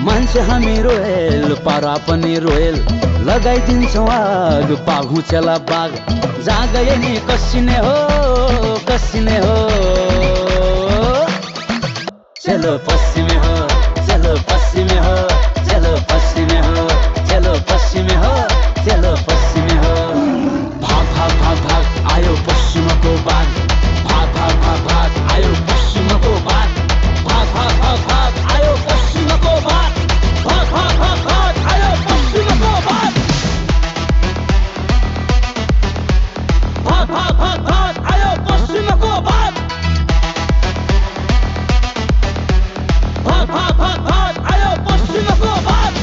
मान्छे हामी रोयल पारा पनि रोयल लगाइदिन्छौ आग बाघु चेला बाघ जहाँ गए नि कसिने हो चलो पश्चिमे हो चलो पश्चिमे हो चलो पश्चिमे हो चलो पश्चिमे हो चलो पश्चिमे हो भाग भाग भाग भाग आयो पश्चिमको बाघ भाग भाग भाग भाग आयो पश्चिमको बाघ भाग भाग भाग भाग आयो पश्चिमको बाघ भाग भाग भाग भाग आयो पश्चिमको बाघ भाग भाग भाग भाग आयो पश्चिमको बाघ भाग भाग भाग भाग आयो पश्चिमको बाघ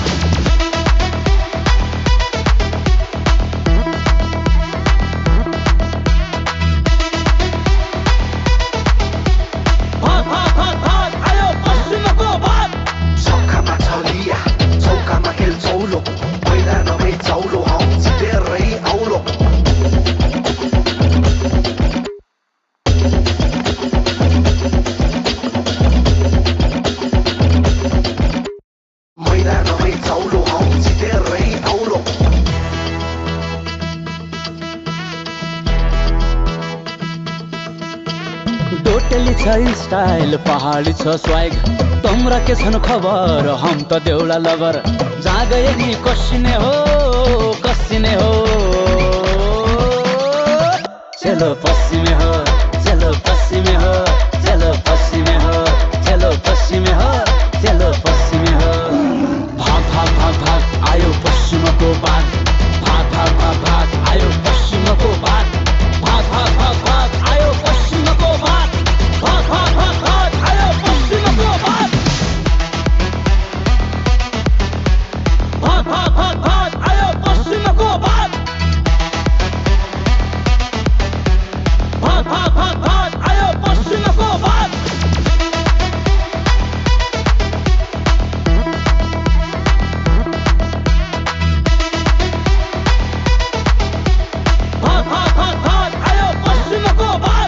भाग भाग भाग भाग आयो पश्चिमको बाघ Sokama Talia, Sokama El Solo, Bailando me Solo, si te reí aulo. Bailando me Solo, si te reí aulo. Totally छ स्टाइल पहाडी छ स्वाग तम्रा के छन् खबर हम त देउला लभर जहाँ गए नि कसिने हो चलो पश्चिमे हो चलो पश्चिमे हो चलो पश्चिमे हो चलो पश्चिमे हो चलो पश्चिमे हो भाग भाग भाग भाग आयो पश्चिमको बाघ भाग भाग भाग भाग आयो पश्चिमको बाघ भाग भाग भाग भाग आयो पश्चिमको बाघ भाग भाग भाग भाग आयो पश्चिमको बाघ भाग भाग भाग भाग आयो पश्चिमको बाघ भाग भाग भाग भाग आयो पश्चिमको बाघ भाग भाग भाग भाग आयो पश्चिमको बाघ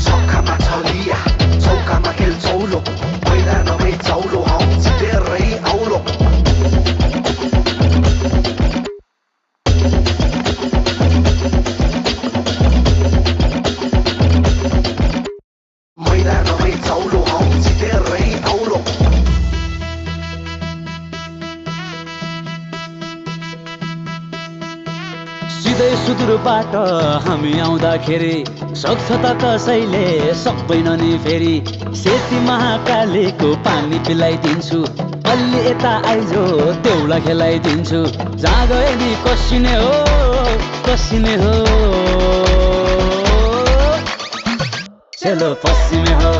Sokama Talia, Sokama El Solo, Bailando me Solo, si te reí aulo. Bailando me Solo, si te reí aulo. सिधै सुदूरबाट हामी आउँदाखेरि सक्छ त कसैले सक्दैन नि फेरि सेती महाकालीको पानी पिलाइदिन्छु अलि यता आइजो देउला खेलाइदिन्छु जहाँ गए नि कसिने हो चलो पश्चिमे हो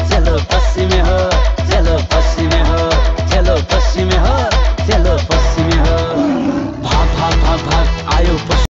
चलो पश्चिमे हो